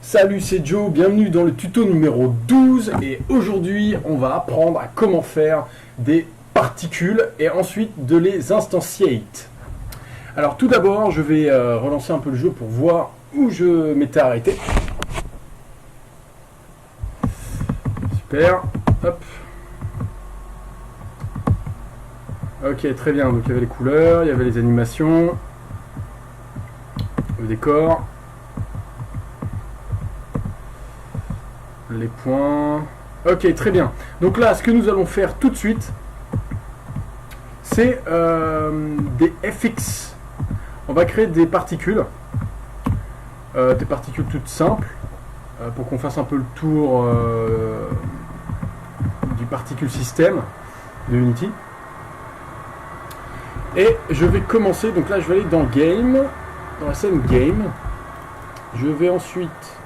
Salut, c'est Joe, bienvenue dans le tuto numéro 12 et aujourd'hui on va apprendre à comment faire des particules et ensuite de les instantiate. Alors tout d'abord je vais relancer un peu le jeu pour voir où je m'étais arrêté. Super, hop. Ok, très bien, donc il y avait les couleurs, il y avait les animations, le décor. Les points. Ok, très bien. Donc là, ce que nous allons faire tout de suite, c'est des FX. On va créer des particules toutes simples, pour qu'on fasse un peu le tour du particule système de Unity. Et je vais commencer, donc là je vais aller dans Game, dans la scène Game. Je vais ensuite...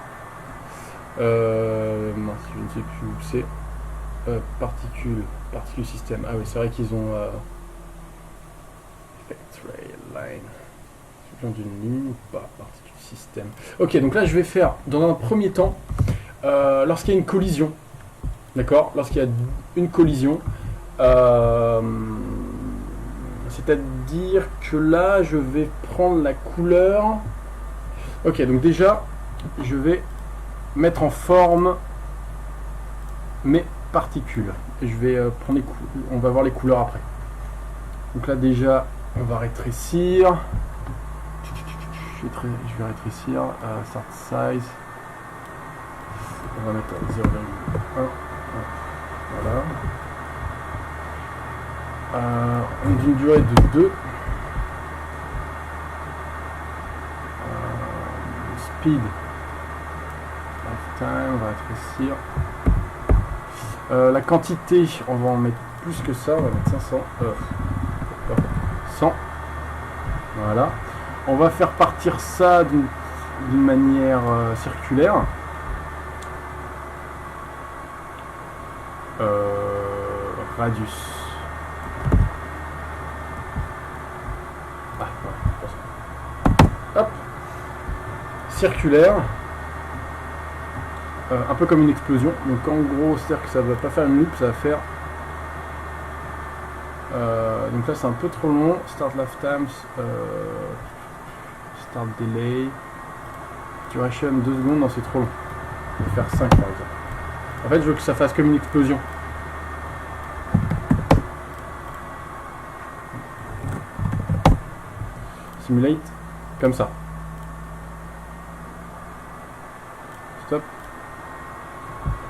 je ne sais plus où c'est. Particule système. Ah oui, c'est vrai qu'ils ont effect ray line. C'est d'une ligne ou pas particule système. Ok, donc là je vais faire dans un premier temps lorsqu'il y a une collision. D'accord, lorsqu'il y a une collision, c'est-à-dire que là je vais prendre la couleur. Ok, donc déjà je vais mettre en forme mes particules et je vais prendre on va voir les couleurs après. Donc là déjà on va rétrécir, je vais rétrécir start size, on va mettre 0,1, voilà, d'une durée de 2, speed time, on va rétrécir. La quantité, on va en mettre plus que ça, on va mettre 500. 100. Voilà. On va faire partir ça d'une manière circulaire. Radius. Ah, voilà. Hop. Circulaire. Un peu comme une explosion, donc en gros c'est à dire que ça va pas faire une loop, ça va faire donc là c'est un peu trop long. Start lifetime, start delay, duration 2 secondes, non c'est trop long, je vais faire 5 par exemple. En fait je veux que ça fasse comme une explosion. Simulate comme ça. Stop.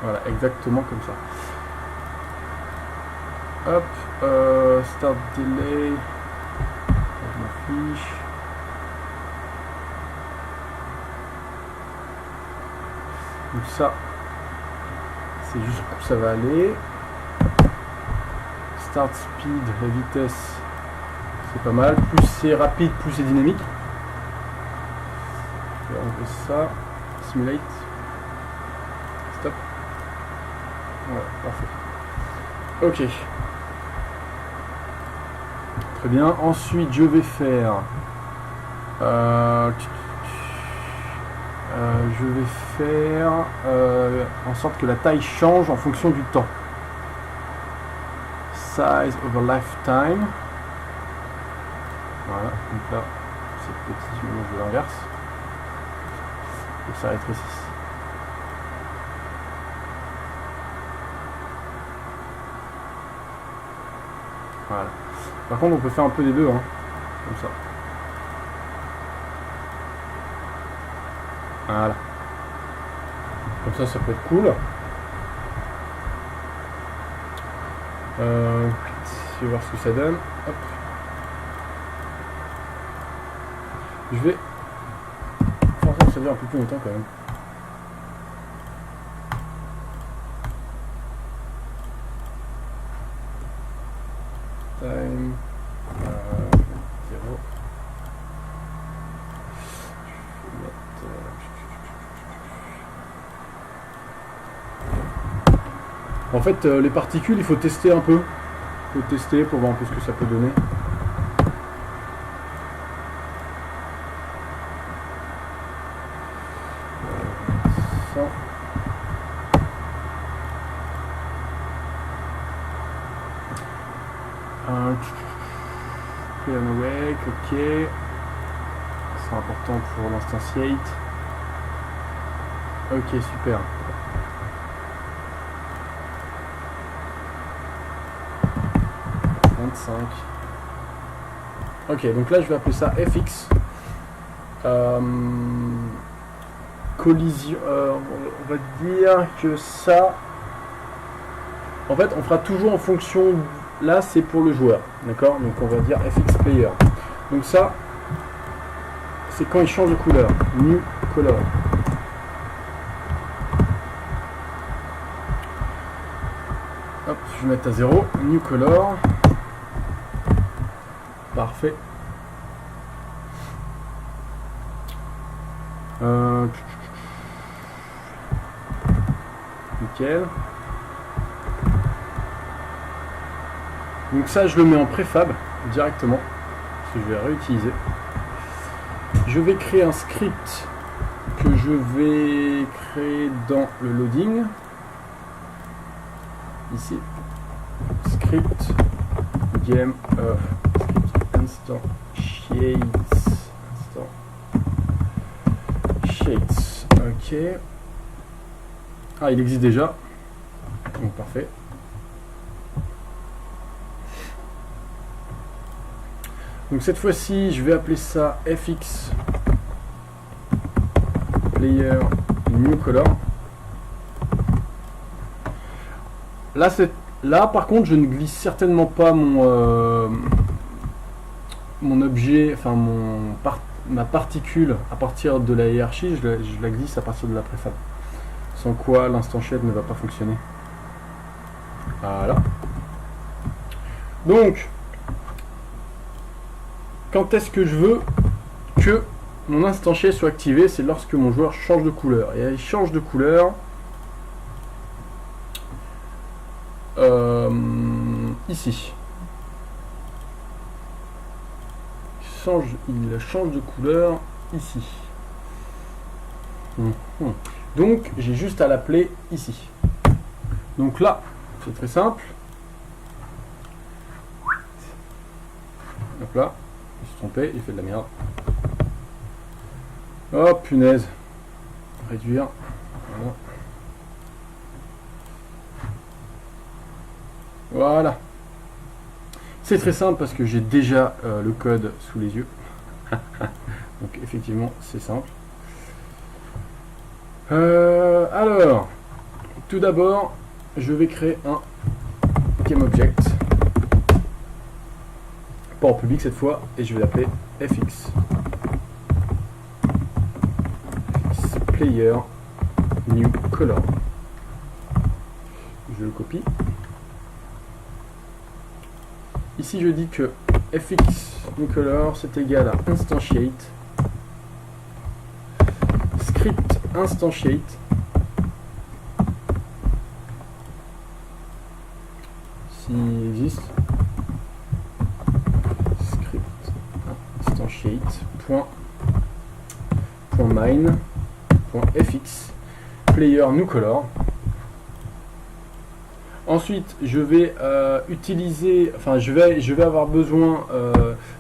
Voilà, exactement comme ça. Hop, start delay. Je m'en fiche. Donc ça, c'est juste où ça va aller. Start speed, la vitesse, c'est pas mal. Plus c'est rapide, plus c'est dynamique. Je vais enlever ça. Simulate. Stop. Voilà, parfait. Ok. Très bien. Ensuite, je vais faire... en sorte que la taille change en fonction du temps. Size over lifetime. Voilà. Donc là, c'est petit, mais je l'inverse. Et ça rétrécisse. Voilà. Par contre, on peut faire un peu des deux, hein, comme ça. Voilà. Comme ça peut être cool. Je vais voir ce que ça donne. Hop. Je vais forcer que ça dure un peu plus longtemps quand même. Time 0. En fait, les particules, il faut tester un peu. Il faut tester pour voir un peu ce que ça peut donner. intéressant. Wake, ok. C'est important pour l'instantiate. Ok, super. Ok, donc là je vais appeler ça fx. Collision. On va dire que ça. En fait, on fera toujours en fonction. Là, c'est pour le joueur, d'accord? Donc on va dire fx player. Donc ça, c'est quand il change de couleur. New color. Hop, je vais mettre à 0. New color. Parfait. Nickel. Donc ça, je le mets en préfab directement, parce que je vais réutiliser. Je vais créer un script que je vais créer dans le loading. Ici, script game of script instantiates. Ok. Ah, il existe déjà. Donc parfait. Donc cette fois-ci, je vais appeler ça fx player new color. Là par contre, je ne glisse certainement pas mon objet, enfin ma particule à partir de la hiérarchie, je la glisse à partir de la préfab. Sans quoi l'instantiate ne va pas fonctionner. Voilà. Donc quand est-ce que je veux que mon instantiate soit activé? C'est lorsque mon joueur change de couleur. Et il change de couleur ici. Il change de couleur ici. Donc j'ai juste à l'appeler ici. Donc là, c'est très simple. Hop là. Il s'est trompé, il fait de la merde. Oh punaise. Réduire. Voilà. C'est très simple parce que j'ai déjà le code sous les yeux. Donc effectivement, c'est simple. Alors, tout d'abord, je vais créer un GameObject. Pas en public cette fois, et je vais l'appeler fx player new color. Je le copie. Ici je dis que fx new color c'est égal à instantiate script instantiate s'il existe script instantiate .mine.fx player new color. Ensuite, je vais utiliser, enfin je vais avoir besoin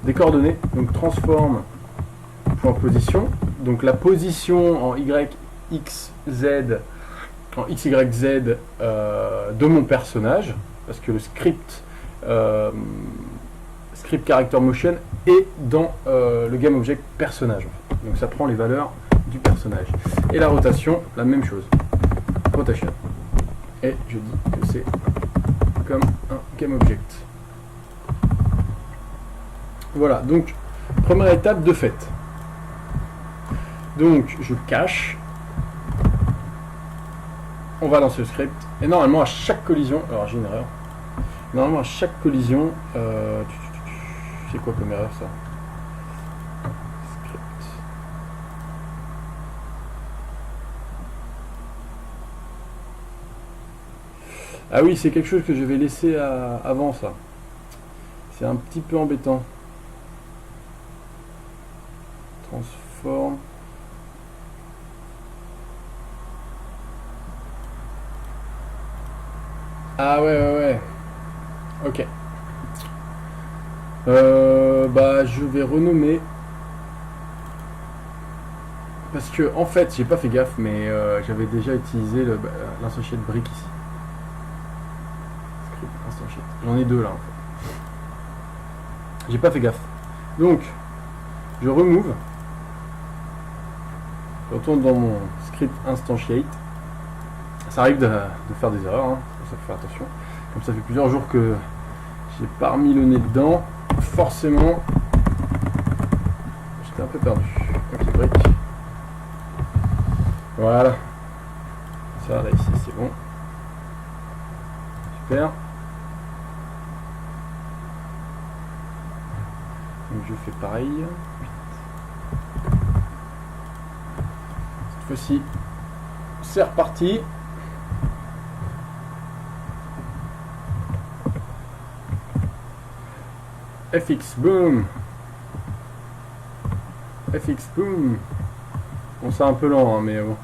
des coordonnées, donc transform.position, donc la position en y, x, z, en x, y, z de mon personnage, parce que le script character motion est dans le GameObject personnage. Donc ça prend les valeurs du personnage. Et la rotation, la même chose, rotation. Et je dis que c'est comme un GameObject. Voilà, donc première étape de fait. Donc je cache. On va lancer le script. Et normalement à chaque collision, alors j'ai une erreur. Normalement à chaque collision, c'est quoi comme erreur ça? Ah oui, c'est quelque chose que je vais laisser avant ça. C'est un petit peu embêtant. Transform. Ah ouais. Ok. Bah je vais renommer. Parce que en fait j'ai pas fait gaffe mais j'avais déjà utilisé l'instantiate brick ici. Script instantiate. J'en ai deux là en fait. J'ai pas fait gaffe. Donc je remove. Je retourne dans mon script instantiate. Ça arrive de faire des erreurs, hein. Ça faut faire attention. Comme ça fait plusieurs jours que j'ai pas remis le nez dedans, forcément j'étais un peu perdu. Ok, break. Voilà. Ça là ici c'est bon. Super. Donc je fais pareil. Cette fois-ci, c'est reparti. FX, boom. FX, boom. Bon, c'est un peu lent, hein, mais bon.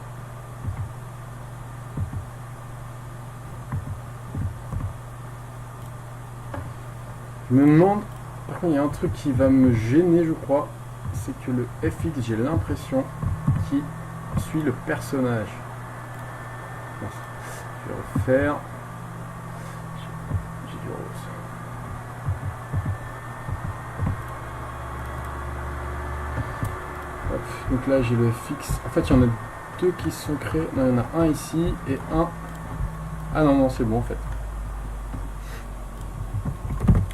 Je me demande, par contre, il y a un truc qui va me gêner, je crois. C'est que le FX, j'ai l'impression qu'il suit le personnage. Bon, je vais refaire. J'ai du rose. Hop, donc là j'ai le FX. En fait il y en a deux qui sont créés. Non, il y en a un ici et un. Ah non c'est bon en fait.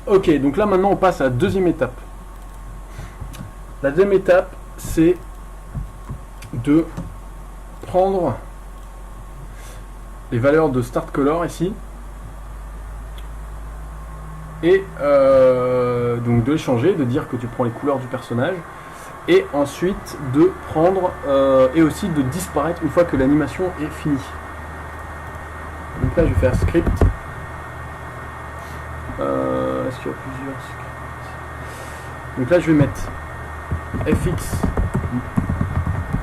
Ok, donc là maintenant on passe à la deuxième étape. La deuxième étape c'est de prendre les valeurs de start color ici et donc de les changer, de dire que tu prends les couleurs du personnage et ensuite de prendre et aussi de disparaître une fois que l'animation est finie. Donc là je vais faire script. Est-ce qu'il y a plusieurs scripts? Donc là je vais mettre fx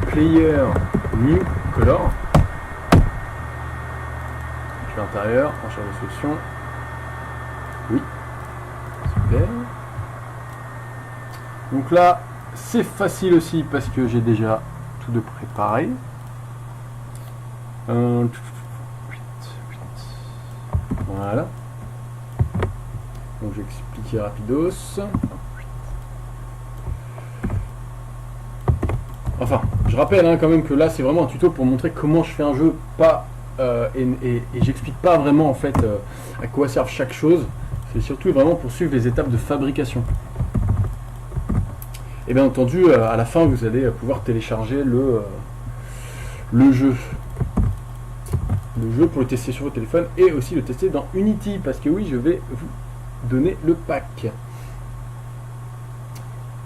player new color. Je fais l'intérieur, en charge de solution. Oui. Super. Donc là, c'est facile aussi parce que j'ai déjà tout de préparé. Voilà. Donc j'ai expliqué rapidos. Enfin, je rappelle hein, quand même que là c'est vraiment un tuto pour montrer comment je fais un jeu, pas et j'explique pas vraiment en fait à quoi servent chaque chose. C'est surtout vraiment pour suivre les étapes de fabrication. Et bien entendu, à la fin vous allez pouvoir télécharger le jeu. Le jeu pour le tester sur votre téléphone et aussi le tester dans Unity parce que oui, je vais vous donner le pack.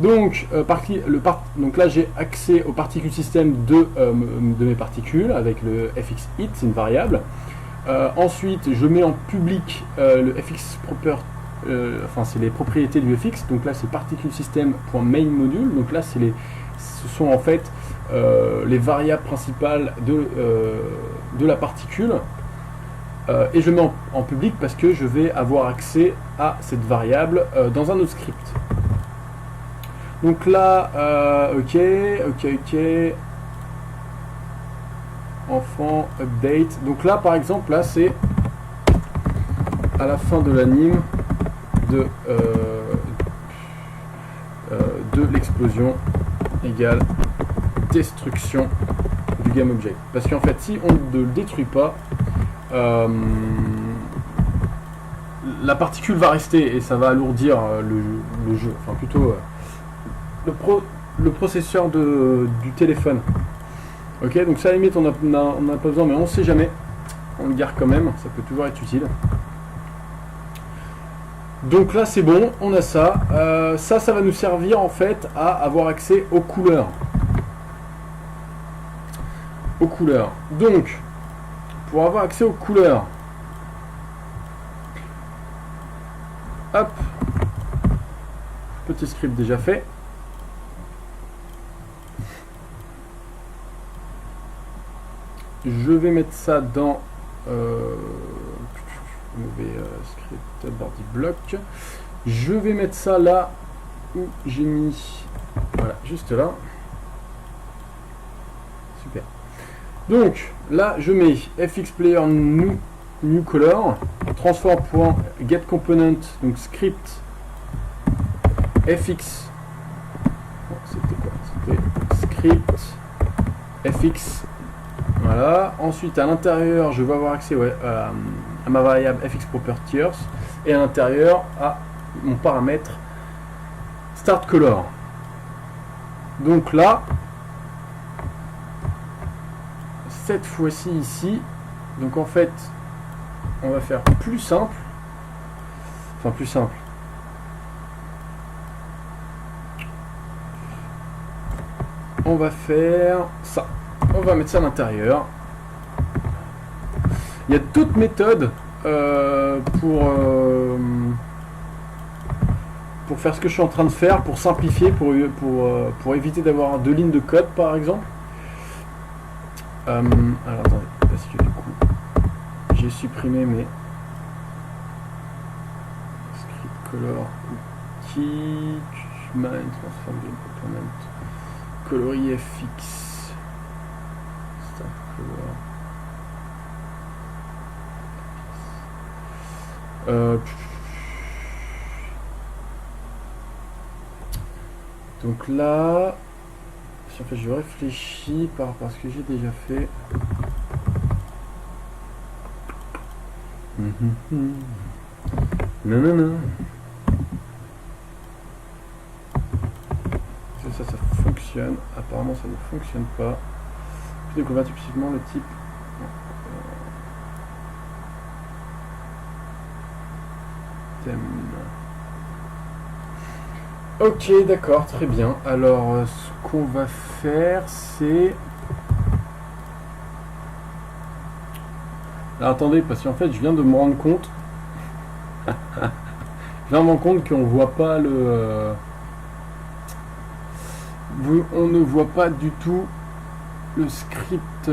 Donc, donc là j'ai accès aux particules système de mes particules avec le fx_it, c'est une variable. Ensuite, je mets en public le fx proper, enfin c'est les propriétés du fx. Donc là c'est particle system.main_module. Donc là ce sont en fait les variables principales de la particule. Et je mets en public parce que je vais avoir accès à cette variable dans un autre script. Donc là, ok. Enfant, update. Donc là, par exemple, là, c'est à la fin de l'anime de l'explosion égale destruction du GameObject. Parce qu'en fait, si on ne le détruit pas, la particule va rester et ça va alourdir le jeu. Enfin, plutôt le processeur du téléphone. Ok, donc ça à la limite on n'a pas besoin, mais on ne sait jamais. On le garde quand même, ça peut toujours être utile. Donc là c'est bon, on a ça. Ça va nous servir en fait à avoir accès aux couleurs. Donc, pour avoir accès aux couleurs, hop, petit script déjà fait. Je vais mettre ça dans mauvais script body block. Je vais mettre ça là où j'ai mis, voilà, juste là. Super. Donc là je mets fxplayer new color, transform.getComponent, donc script fx, c'était quoi, c'était script fx, voilà. Ensuite à l'intérieur je vais avoir accès à ma variable fxPropertiers et à l'intérieur à mon paramètre startColor. Donc là cette fois-ci ici, donc en fait on va faire plus simple, enfin plus simple, on va faire ça, on va mettre ça à l'intérieur. Il y a d'autres méthodes pour faire ce que je suis en train de faire, pour simplifier, pour éviter d'avoir 2 lignes de code par exemple. Alors attendez, parce que du coup j'ai supprimé mes script color cookie mine transform game component coloris fx start color. Donc là, en fait, je réfléchis par rapport à ce que j'ai déjà fait. Non, non, non. Ça fonctionne. Apparemment, ça ne fonctionne pas. Je découvre typiquement le type. Thème. Ok, d'accord, très bien. Alors, ce qu'on va faire, c'est... Alors, attendez, parce qu'en fait, je viens de me rendre compte... je viens de me rendre compte qu'on voit pas le... On ne voit pas du tout le script...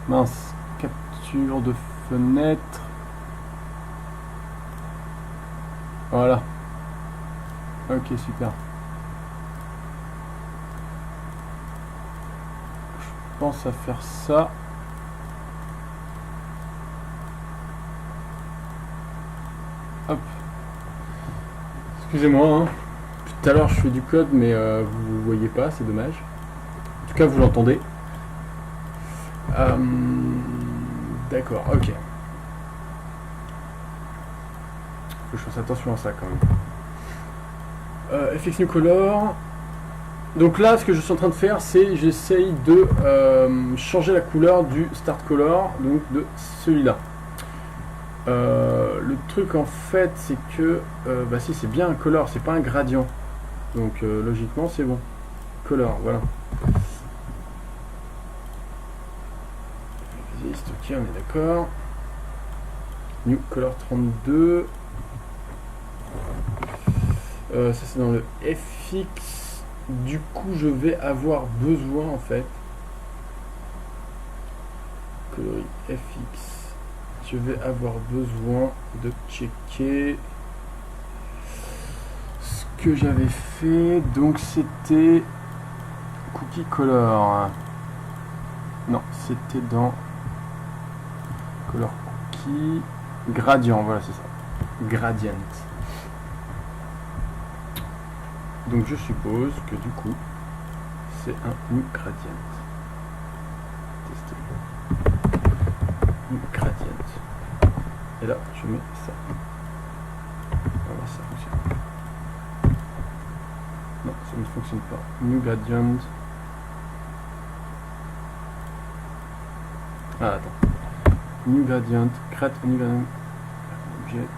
Mince, capture de fenêtre... Voilà. Ok, super. Je pense à faire ça. Hop. Excusez-moi, hein. Tout à l'heure je fais du code, mais vous voyez pas, c'est dommage. En tout cas, vous l'entendez. D'accord, ok. Je fasse attention à ça quand même. FX New Color. Donc là, ce que je suis en train de faire, c'est j'essaye de changer la couleur du Start Color, donc de celui-là. Le truc en fait, c'est que bah si, c'est bien un color, c'est pas un gradient. Donc logiquement, c'est bon. Color, voilà. Existe, ok, on est d'accord. New Color 32. Ça c'est dans le FX. Du coup je vais avoir besoin en fait coloris FX. Je vais avoir besoin de checker ce que j'avais fait. Donc c'était cookie color. Non, c'était dans color cookie gradient. Voilà, c'est ça. Gradient. Donc je suppose que du coup c'est un new gradient. Tester. New gradient. Et là je mets ça. On va voir si ça fonctionne. Non, ça ne fonctionne pas. New gradient. Ah attends. New gradient. Create a new gradient. Object.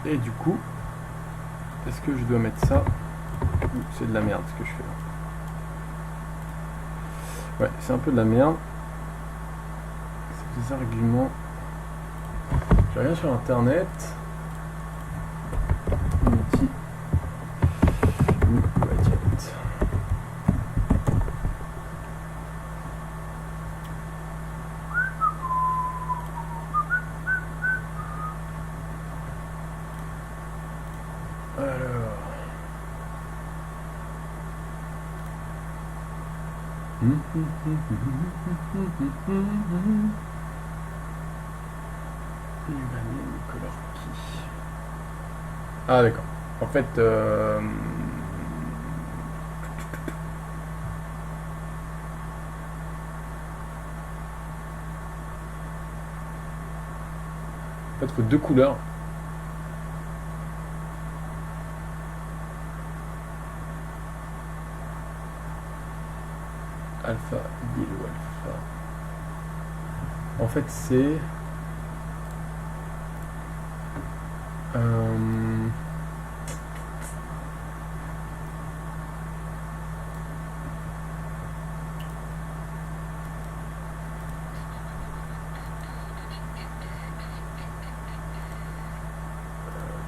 Et du coup, est-ce que je dois mettre ça ou c'est de la merde ce que je fais là? Ouais, c'est un peu de la merde. C'est des arguments. J'ai rien sur internet. Outil. Alors. Color qui. Ah d'accord. En fait, il faut deux couleurs. Alpha, yellow, alpha. En fait, c'est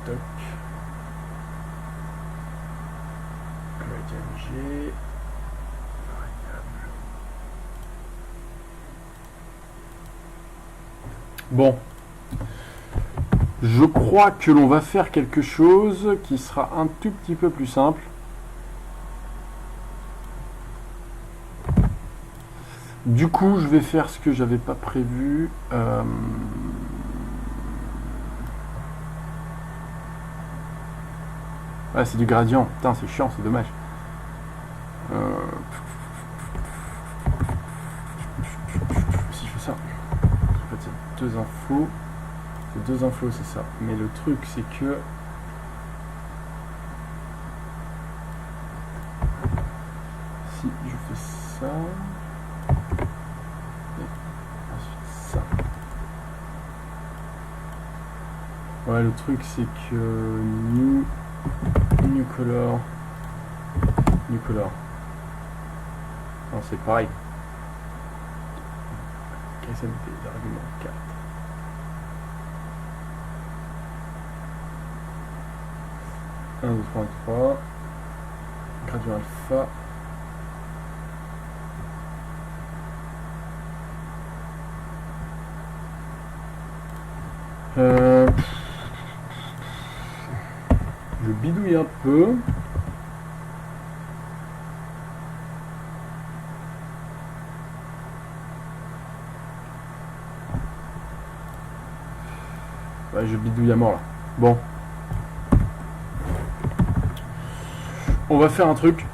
doc. Gradient G. Bon, je crois que l'on va faire quelque chose qui sera un tout petit peu plus simple. Du coup, je vais faire ce que j'avais pas prévu. Ah, c'est du gradient. Putain, c'est chiant, c'est dommage. Si je fais ça. En fait, c'est deux infos. C'est deux infos, c'est ça. Mais le truc, c'est que... Si je fais ça... Et ensuite ça. Ouais, le truc, c'est que... New color. New color. Non, c'est pareil. KSMP, argument 4. Un, 2, 3, 3. Gradient alpha. Je bidouille un peu. Ouais, je bidouille à mort là. Bon. On va faire un truc.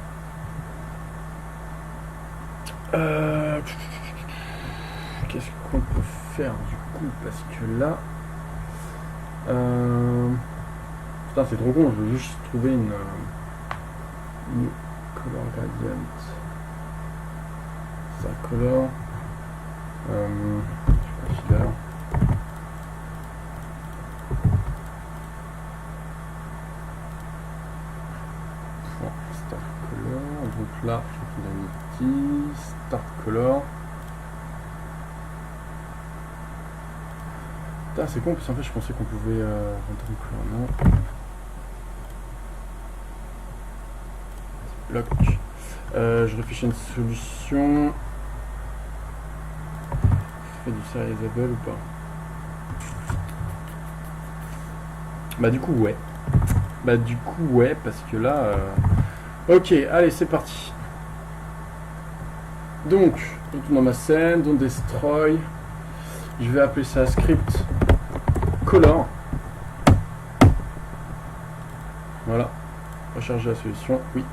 Qu'est-ce qu'on peut faire du coup? Parce que là... Putain, c'est trop con, je veux juste trouver une color gradient. Ça, color. Je sais pas si là. Start color. Donc là, je fais un petit start color. Putain, c'est con, parce qu'en fait, je pensais qu'on pouvait rentrer une couleur. Non. Lock. Je réfléchis à une solution. Je fais du serializable ou pas? Bah du coup ouais. Bah du coup ouais, parce que là... Ok, allez, c'est parti. Donc, je retourne dans ma scène, don't destroy. Je vais appeler ça script color. Voilà. Recharger la solution, oui.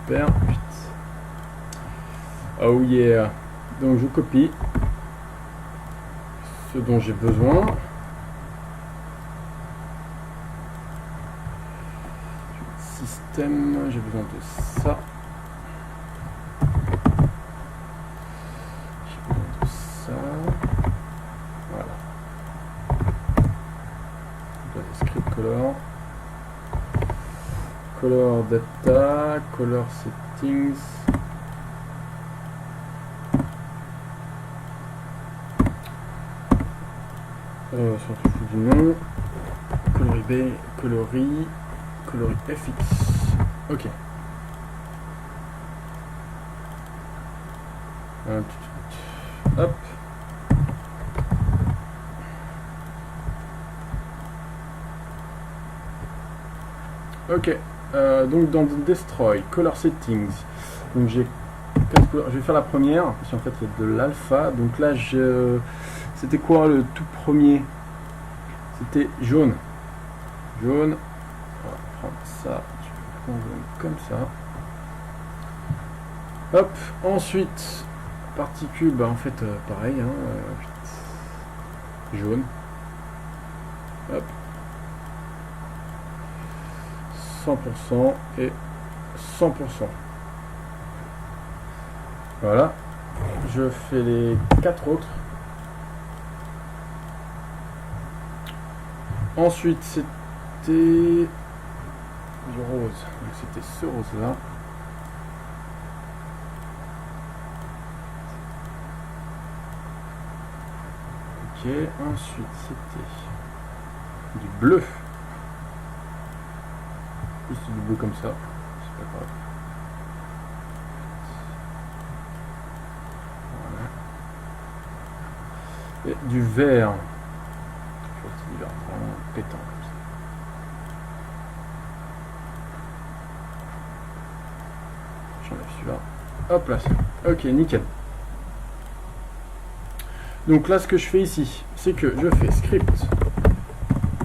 Super, 8. Oh yeah. Donc je copie ce dont j'ai besoin. Système, j'ai besoin de ça. J'ai besoin de ça. Voilà. Script color. Color data, color settings. On s'en fout du nom. Coloris B, coloris FX. Ok. Hop. Ok, donc dans Destroy, Color Settings, donc j'ai 4 couleurs. Je vais faire la première, parce qu'en fait c'est de l'alpha, donc là c'était quoi le tout premier? C'était jaune. Jaune, on va prendre ça, je vais prendre comme ça. Hop, ensuite, particule, bah en fait pareil, hein, jaune. Hop. 100% et 100%. Voilà. Je fais les 4 autres. Ensuite, c'était du rose. Donc c'était ce rose-là. Ok. Ensuite, c'était du bleu. Juste du bleu comme ça. C'est pas grave. Voilà. Et du vert. C'est du vert vraiment pétant comme ça. J'enlève celui-là. Hop là. Ok, nickel. Donc là, ce que je fais ici, c'est que je fais script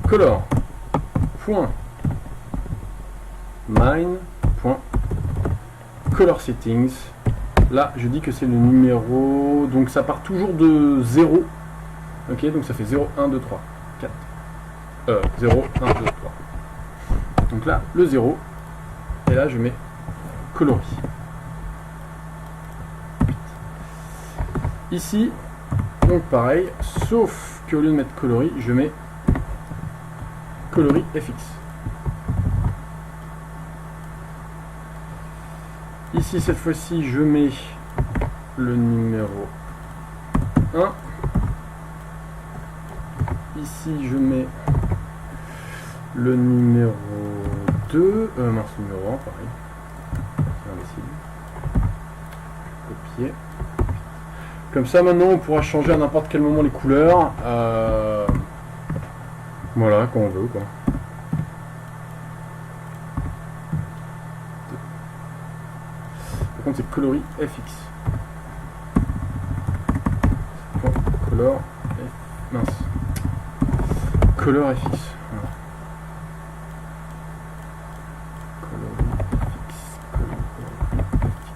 color point mine point color settings. Là, je dis que c'est le numéro, donc ça part toujours de 0. Ok, donc ça fait 0, 1, 2, 3, 4. 0, 1, 2, 3. Donc là, le 0. Et là, je mets coloris. Ici, donc pareil, sauf qu'au lieu de mettre coloris, je mets coloris FX. Ici, cette fois-ci, je mets le numéro 1. Ici, je mets le numéro 2. Mince, numéro 1, pareil. C'est imbécile. Copier. Comme ça, maintenant, on pourra changer à n'importe quel moment les couleurs. Voilà, quand on veut, quoi. Par contre, c'est coloris FX. Color F... mince. Color FX. Voilà. Coloris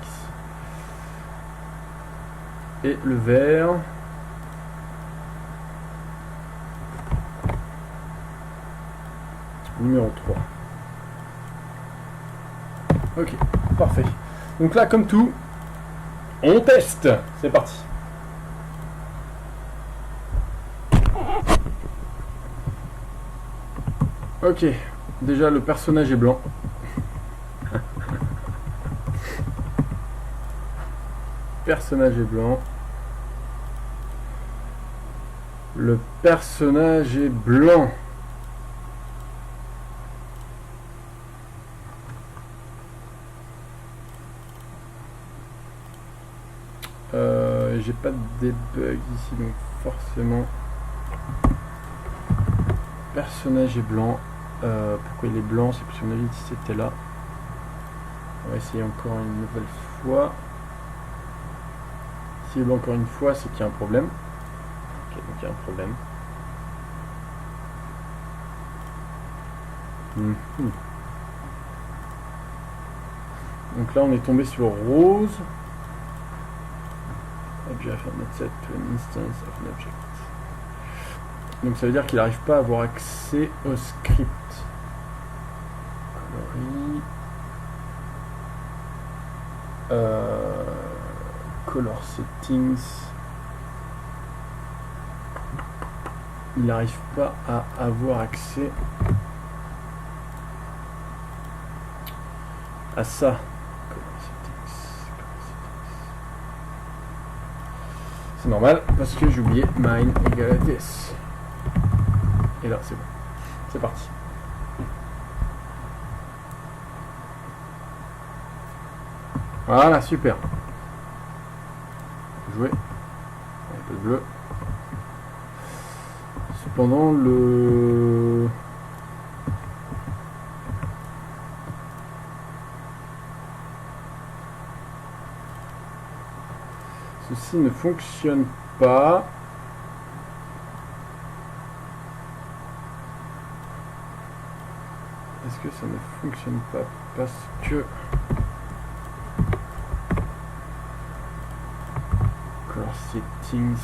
FX. Et le vert. Numéro 3. Ok, parfait. Donc là, comme tout, on teste. C'est parti. Ok, déjà le personnage est blanc. Personnage est blanc. Le personnage est blanc. J'ai pas de debug ici, donc forcément personnage est blanc. Pourquoi il est blanc? C'est parce qu'on a dit que c'était là. On va essayer encore une nouvelle fois. S'il est blanc encore une fois, c'est qu'il y a un problème. Ok, donc il y a un problème. Donc là on est tombé sur rose. Object not set to an instance of an object. Donc ça veut dire qu'il n'arrive pas à avoir accès au script. Coloris. Color settings. Il n'arrive pas à avoir accès à ça. C'est normal parce que j'ai oublié mine égale à this. Et là c'est bon. C'est parti. Voilà, super. Jouer. Un peu de bleu. Cependant Ceci ne fonctionne pas. Est-ce que ça ne fonctionne pas parce que... Color settings 0...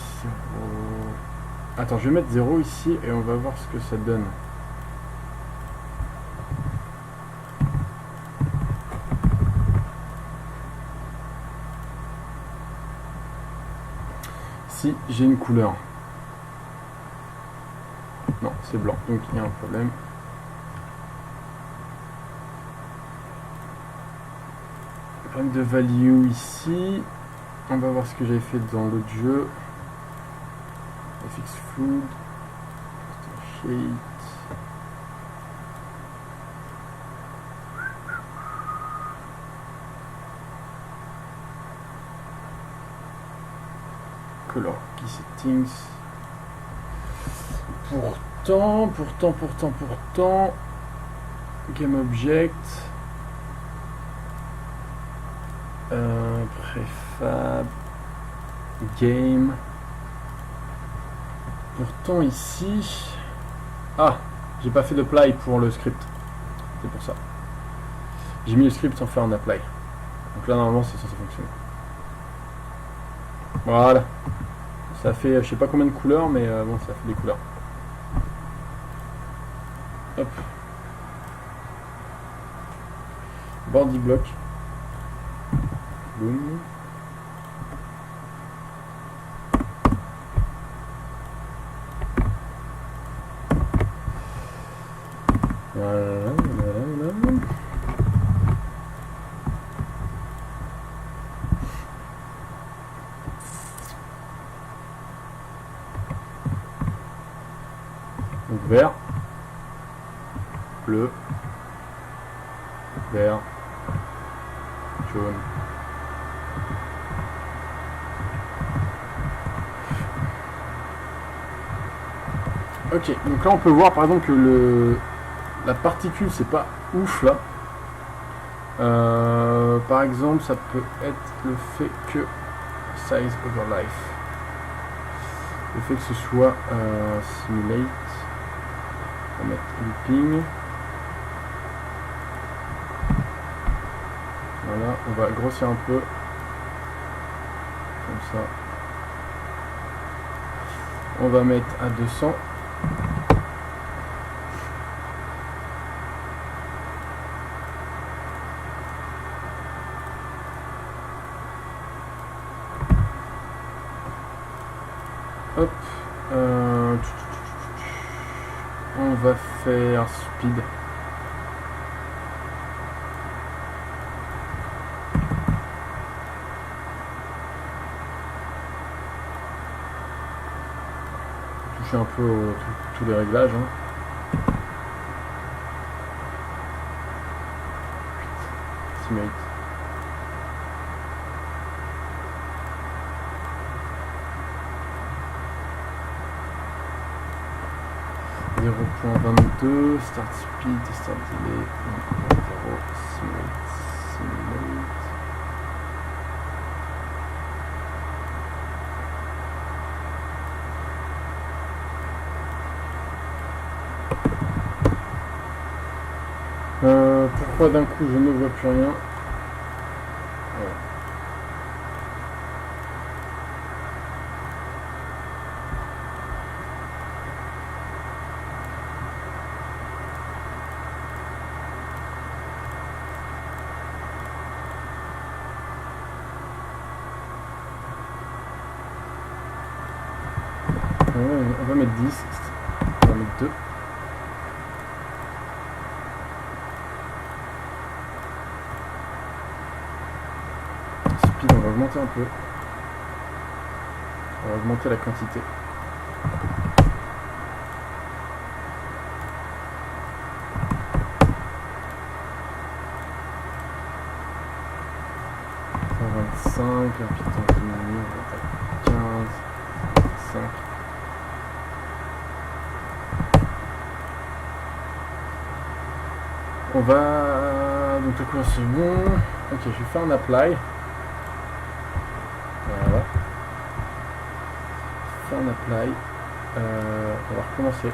Attends, je vais mettre 0 ici et on va voir ce que ça donne. Si j'ai une couleur. Non, c'est blanc, donc il y a un problème. Problème de value ici. On va voir ce que j'avais fait dans l'autre jeu. FX Food. Shade. Color Key Settings. Pourtant. Game Object. Préfab. Game. Pourtant ici... Ah, j'ai pas fait d'apply pour le script. C'est pour ça. J'ai mis le script sans faire un apply. Donc là normalement c'est censé fonctionner. Voilà. Ça fait je sais pas combien de couleurs mais bon ça fait des couleurs. Hop. Body block. Boom. Voilà. Donc vert, bleu, vert, jaune. Ok, donc là on peut voir par exemple que la particule c'est pas ouf là. Par exemple ça peut être le fait que size over life, le fait que ce soit simulate, on va mettre looping, voilà, on va grossir un peu comme ça, on va mettre à 200. Hop, on va faire speed. Toucher un peu tous les réglages. Hein. Simulate. .22, start speed, start delay, 0, simulate. Pourquoi d'un coup je ne vois plus rien? Voilà. On va mettre 10, on va mettre 2. Speed, on va augmenter un peu. On va augmenter la quantité. Puis on diminue, on va à 15, 5. On va... Donc la couleur c'est bon. Ok, je vais faire un apply. Voilà. on apply. On va recommencer.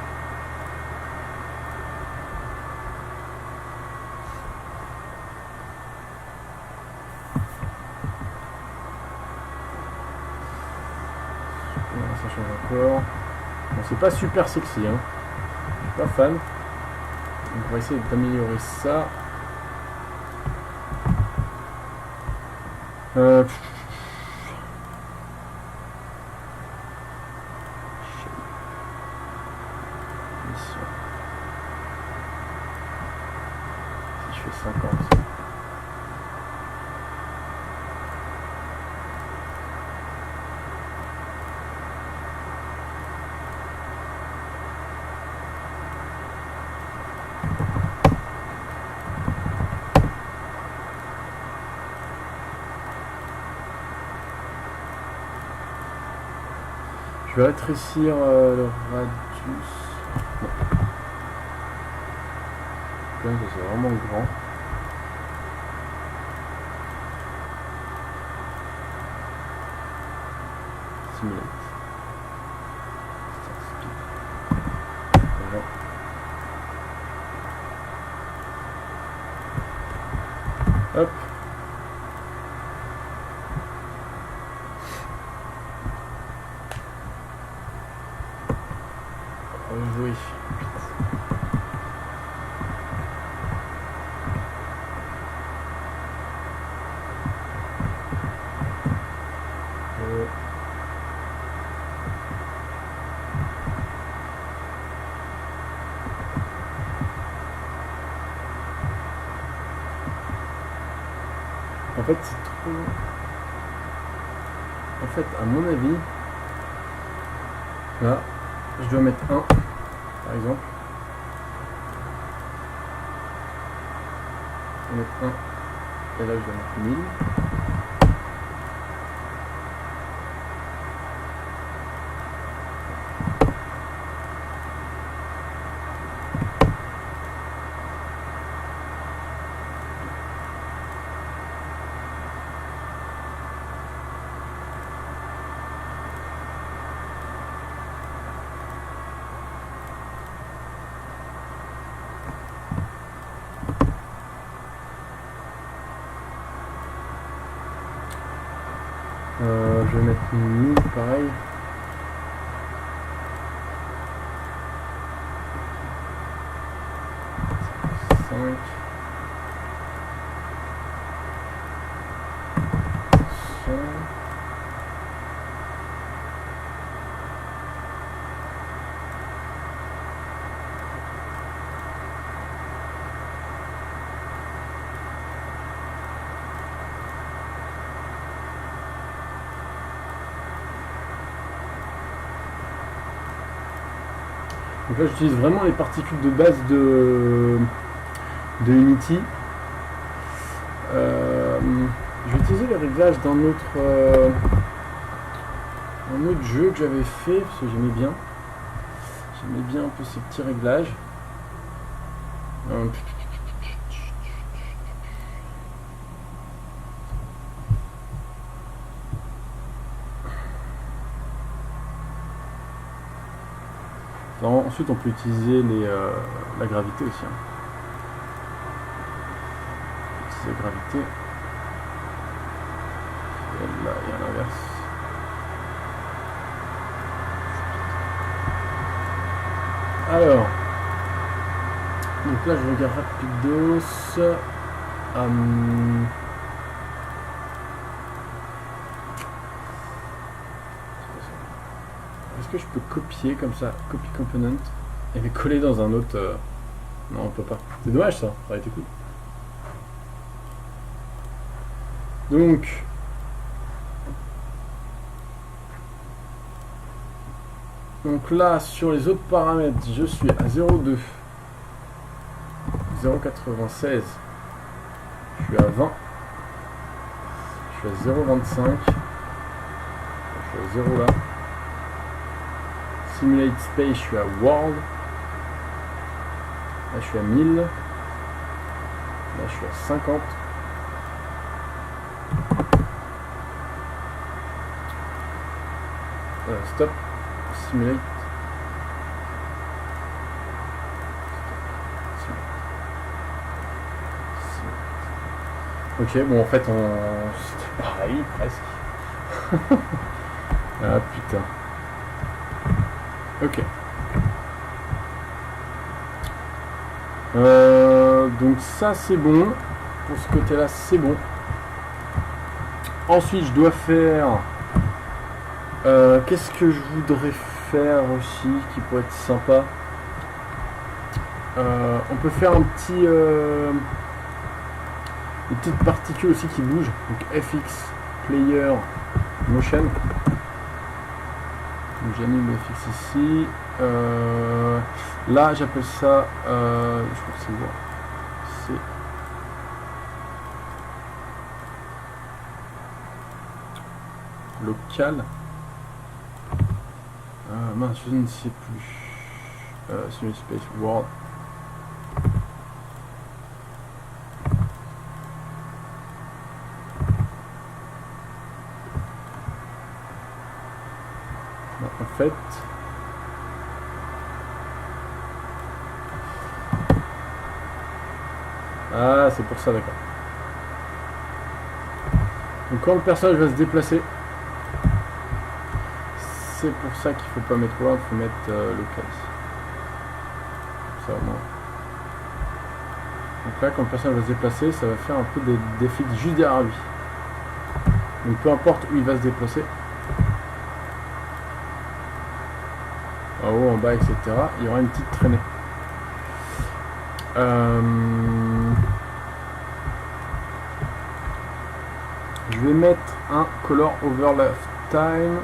Ça change encore. Bon, c'est pas super sexy, hein. Je suis pas fan. Donc on va essayer d'améliorer ça. Si je fais 50. Je vais rétrécir le radius. Non. Là, c'est vraiment grand. Simulate. Voilà. Hop. Rejouer. En fait, c'est trop... En fait, à mon avis, là, je dois mettre 1, par exemple. Je vais mettre 1, et là, je dois mettre 1000. Je vais mettre 1000 pareil. Donc là j'utilise vraiment les particules de base de Unity. Je vais utiliser les réglages d'un autre jeu que j'avais fait parce que j'aimais bien. J'aimais bien un peu ces petits réglages. Ensuite on peut utiliser la gravité aussi. Hein. Utiliser la gravité. Et là il y a l'inverse. Alors, donc là je regarde rapidos. Est-ce que je peux copier comme ça, copy component, et les coller dans un autre Non, on peut pas. C'est dommage ça, ça aurait été cool. Donc là, sur les autres paramètres, je suis à 0,2, 0,96, je suis à 20, je suis à 0,25, je suis à 0 là. Simulate Space, je suis à World. Là, je suis à 1000. Là, je suis à 50. Stop. simulate. Ok, bon en fait c'était pareil presque. Ah putain. Ok. Donc ça c'est bon. Pour ce côté là c'est bon. Ensuite je dois faire... qu'est-ce que je voudrais faire aussi qui pourrait être sympa? On peut faire un petit... des petites particules aussi qui bougent. Donc FX, Player, Motion. Donc j'ai mis le FX ici. Là j'appelle ça... je crois que c'est bon. C'est... local. Mince, je ne sais plus. Sur Space World. En fait, ah, c'est pour ça, d'accord. Donc quand le personnage va se déplacer, c'est pour ça qu'il faut pas mettre World, il faut mettre local. Ça au moins. Donc là, quand le personnage va se déplacer, ça va faire un peu des fixes juste derrière lui. Donc peu importe où il va se déplacer, en haut, en bas, etc., il y aura une petite traînée. Je vais mettre un color overlap time.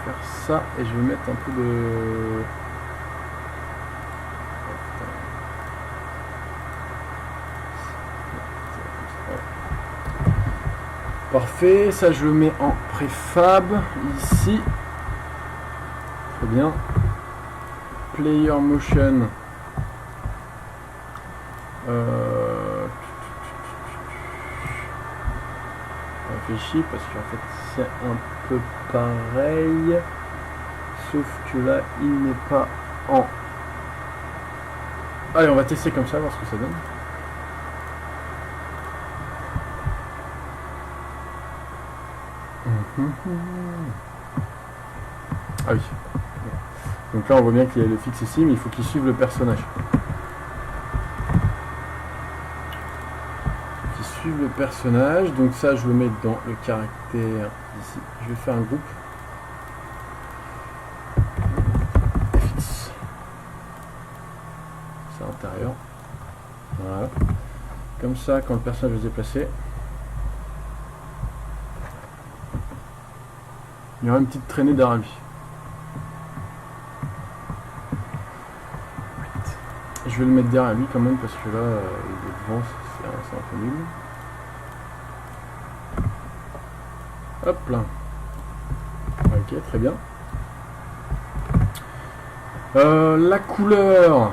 Faire ça et je vais mettre un peu de... Parfait, ça je le mets en préfab ici. Très bien. Player motion. Réfléchis parce qu'en fait c'est un peu pareil. Sauf que là il n'est pas en... Allez, on va tester comme ça, voir ce que ça donne. Ah oui. Donc là on voit bien qu'il y a le fixe ici, mais il faut qu'il suive le personnage. Qu'il suive le personnage. Donc ça je le mets dans le caractère ici. Je vais faire un groupe. Fixe. C'est à l'intérieur. Voilà. Comme ça, quand le personnage va se déplacer, il y aura une petite traînée derrière lui. Je vais le mettre derrière lui quand même parce que là, il est devant, c'est un peu nul. Hop là. Ok, très bien. La couleur.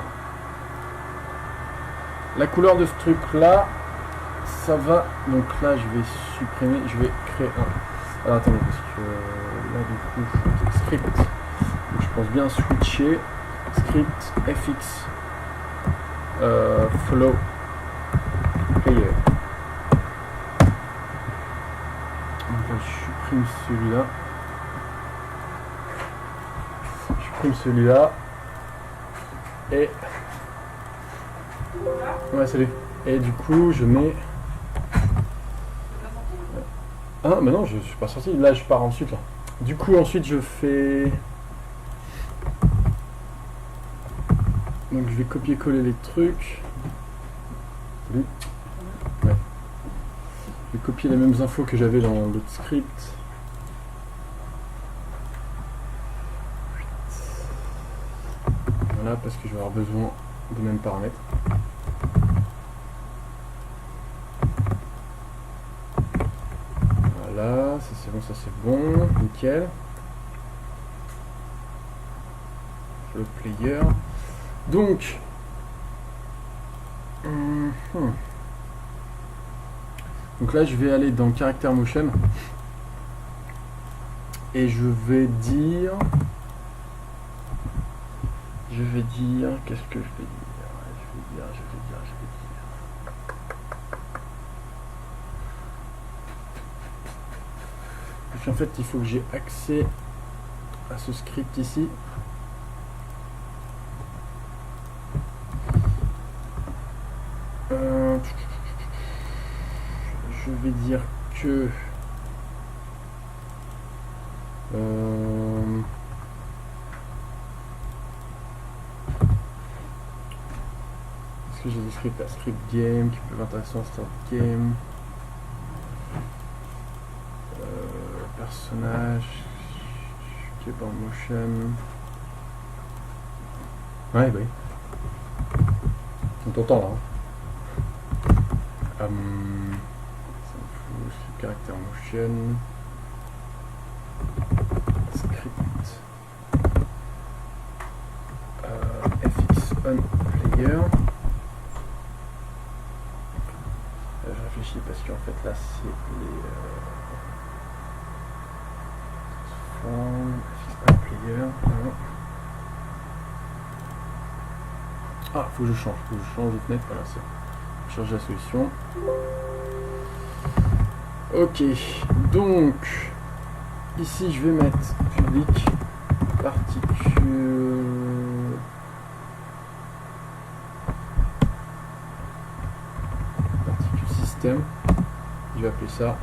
La couleur de ce truc là, ça va. Donc là, je vais supprimer, je vais créer un. Alors attendez, parce que là du coup, script. Donc, je pense bien switcher. Script FX. Flow Player. Donc là, je supprime celui-là. Je supprime celui-là. Et... ouais, salut. Et du coup, je mets... ah, mais non, je suis pas sorti. Là, je pars ensuite. Là. Du coup, ensuite, je fais... donc, je vais copier-coller les trucs. Ouais. Je vais copier les mêmes infos que j'avais dans l'autre script. Voilà, parce que je vais avoir besoin des mêmes paramètres. Voilà, ça c'est bon, ça c'est bon, nickel. Le player. Donc, donc là je vais aller dans Character Motion Et je vais dire, qu'est-ce que je vais dire? Je vais dire. Parce qu'en fait, il faut que j'ai accès à ce script ici. Je vais dire que est-ce que j'ai des scripts à script game qui peuvent être intéressants, start game, personnage qui est en motion. Ouais, oui. On t'entend là. Ça me fout, c'est caractère motion. Script. FX on player. Je réfléchis parce qu'en fait là c'est les FX on player. Ah, faut que je change de fenêtre, voilà, c'est changer la solution. Ok, donc ici je vais mettre public particule système. Je vais appeler ça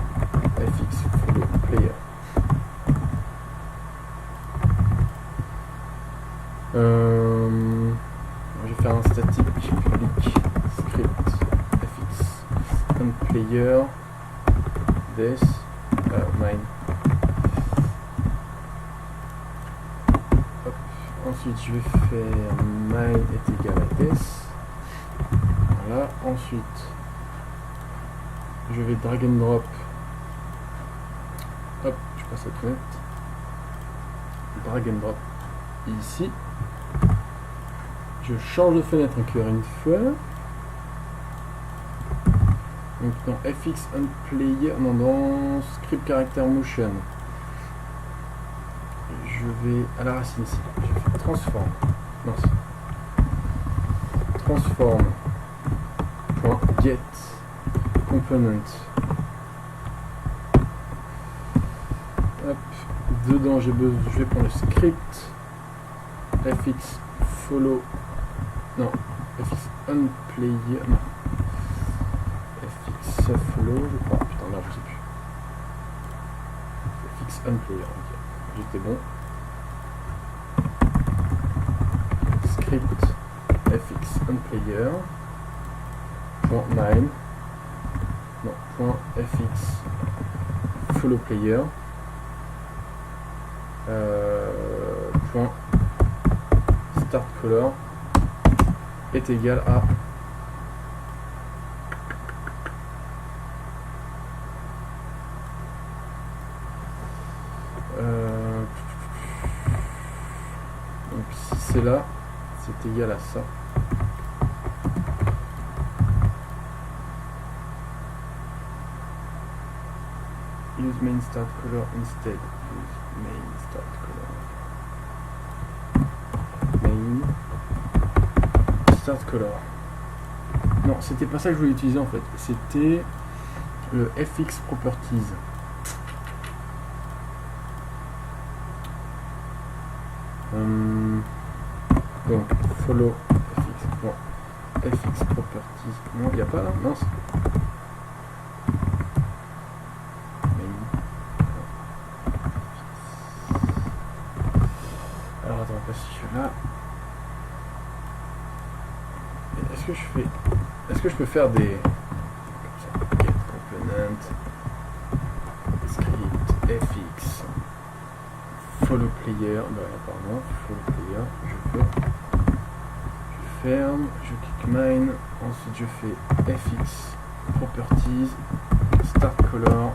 FX follow player. Je vais faire un statique public script FX on player this mine. Hop. Ensuite je vais faire mine est égal à this. Voilà. Ensuite je vais drag and drop. Hop, je passe à la fenêtre. Drag and drop ici. Je change de fenêtre encore une fois. Donc dans FX on player, non, dans script character motion. Je vais à la racine ici. Je vais faire transform. Non, transform. Get component. Hop. Dedans je vais prendre le script FX follow. Non, FX on player. Non. FX follow, je crois. Putain, merde, je sais plus. FX on player, ok. J'étais bon. Script FX on player. .9. Non, .fx follow player. Start color est égal à donc si c'est là, c'est égal à ça. Use main start color instead. Use main start color. Main start color. Non, c'était pas ça que je voulais utiliser en fait. C'était le FX properties. Donc follow FX properties. Non, il n'y a pas là. Non. Alors attends, parce que là. Est-ce que je peux faire des comme ça, get component script fx follow player, pardon, follow player, je ferme, je clique mine, ensuite je fais fx properties start color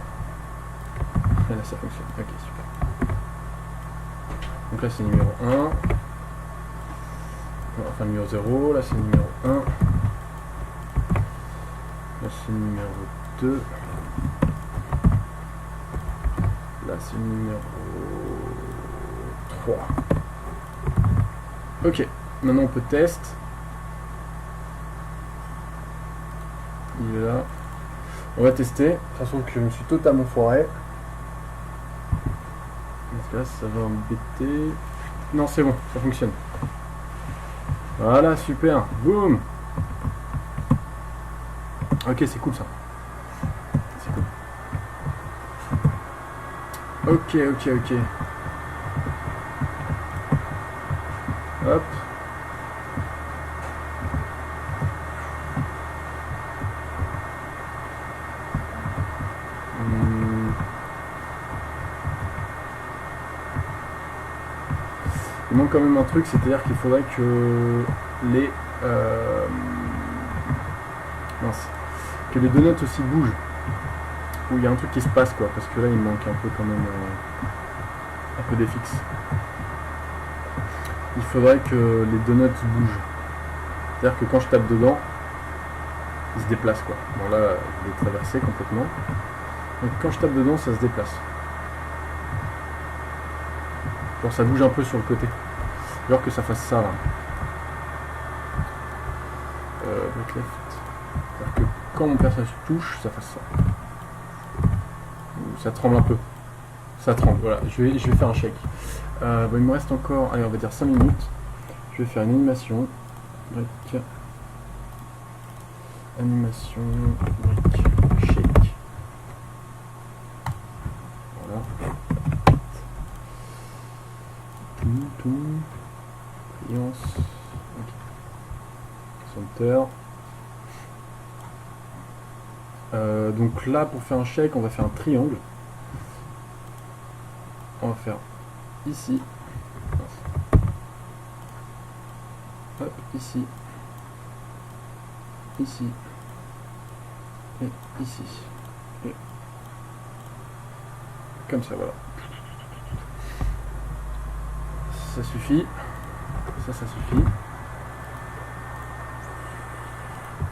et là ça fonctionne, ok super. Donc là c'est numéro 1, enfin numéro 0, là c'est numéro 1, là c'est numéro 2, là c'est numéro 3. Ok, maintenant on peut test. Il est là. On va tester. De toute façon que je me suis totalement foiré. Là, ça va embêter. Non, c'est bon, ça fonctionne. Voilà, super. Boum. Ok, c'est cool ça. C'est cool. Ok. Hop. Il manque quand même un truc, c'est-à-dire qu'il faudrait que les que les donuts aussi bougent. Où il y a un truc qui se passe quoi, parce que là il manque un peu quand même un peu des fixes. Il faudrait que les donuts bougent. C'est-à-dire que quand je tape dedans, ils se déplacent quoi. Bon là, il est traversé complètement. Donc quand je tape dedans, ça se déplace. Genre ça bouge un peu sur le côté. Alors que ça fasse ça là. Back left. C'est-à-dire que quand mon personnage touche, ça fasse ça. Ça tremble un peu. Ça tremble, voilà. Je vais faire un shake. Bon, il me reste encore, allez on va dire 5 minutes. Je vais faire une animation. Break. Animation. Break. Shake. Voilà. Tout. Brillance. Ok. Center. Donc là pour faire un shake on va faire un triangle. On va faire ici. Hop, ici. Ici. Et ici. Et comme ça, voilà. Ça suffit. Ça suffit.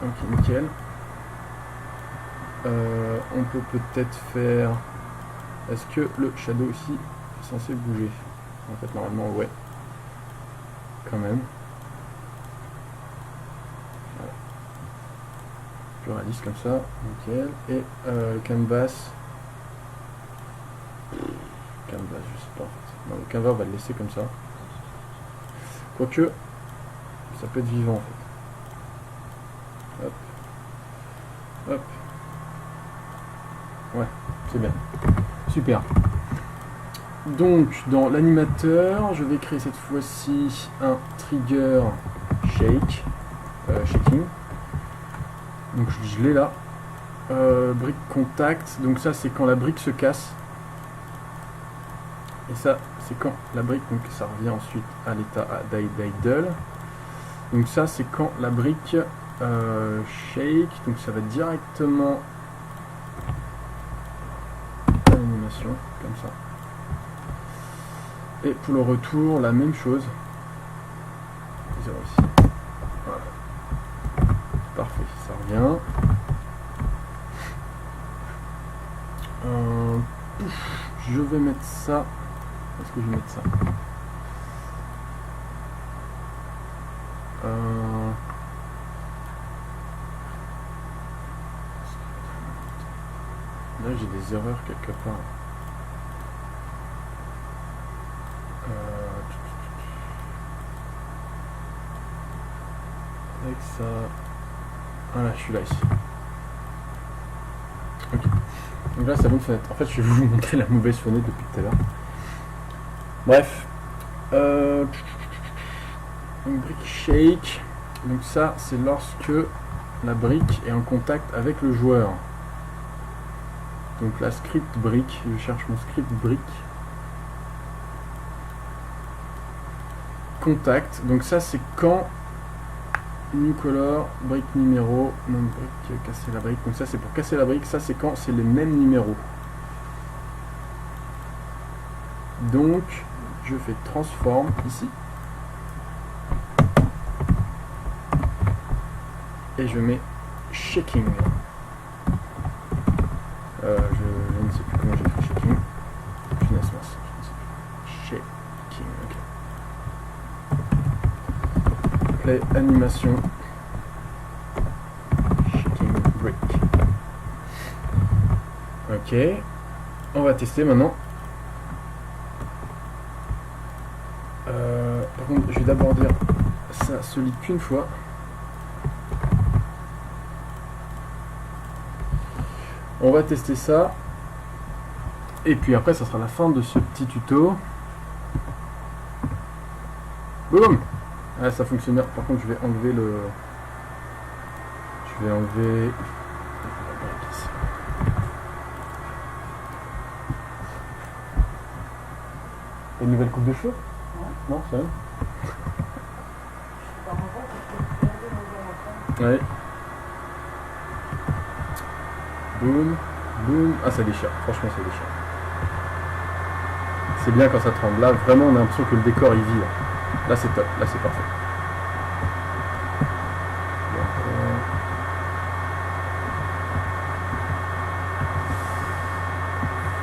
Ok, nickel. On peut peut-être faire... Est-ce que le shadow aussi est censé bouger? En fait, normalement, ouais. Quand même. Voilà. Plus réaliste comme ça. Nickel. Et canvas. Canvas, je sais pas en fait. Non, le canvas, on va le laisser comme ça. Quoique, ça peut être vivant en fait. Hop. Hop. Ouais, c'est bien. Super. Donc, dans l'animateur, je vais créer cette fois-ci un trigger shake. Shaking. Donc, je l'ai là. Brique contact. Donc, ça, c'est quand la brique se casse. Et ça, c'est quand la brique, donc ça revient ensuite à l'état d'idle. Donc, ça, c'est quand la brique shake. Donc, ça va directement à l'animation, comme ça. Et pour le retour, la même chose. 0 ici. Voilà. Parfait, ça revient. Je vais mettre ça. Est-ce que je vais mettre ça? Là, j'ai des erreurs quelque part. Avec ça. Ah là, je suis là ici. Ok. Donc là, c'est bonne fenêtre. En fait, je vais vous montrer la mauvaise fenêtre depuis tout à l'heure. Bref. Une brique shake. Donc ça, c'est lorsque la brique est en contact avec le joueur. Donc la script brique. Je cherche mon script brique. Contact. Donc ça, c'est quand new color, brique numéro, non brique, casser la brique. Donc ça, c'est pour casser la brique. Ça, c'est quand c'est les mêmes numéros. Donc, je fais transform ici. Et je mets shaking. Je ne sais plus comment j'écris shaking. Finesse, je ne sais plus. Shaking, ok. play animation. Shaking brick. Ok. On va tester maintenant. Par contre, je vais d'abord dire ça se lit qu'une fois. On va tester ça. Et puis après, ça sera la fin de ce petit tuto. Boum! Ah, ça fonctionne. Par contre, je vais enlever le... Je vais enlever... Une nouvelle coupe de cheveux? Non, c'est rien. Ouais. Boum, boum. Ah, ça déchire. Franchement, ça déchire. C'est bien quand ça tremble. Là, vraiment, on a l'impression que le décor, il vit. Là, c'est top. Là, c'est parfait.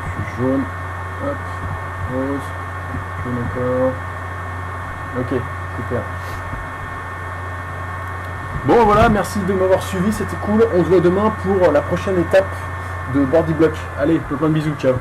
Je suis jaune. Hop. Rose. Jaune encore. Ok, super. Bon, voilà, merci de m'avoir suivi. C'était cool. On se voit demain pour la prochaine étape de Boardyblock. Allez, plein de bisous. Ciao.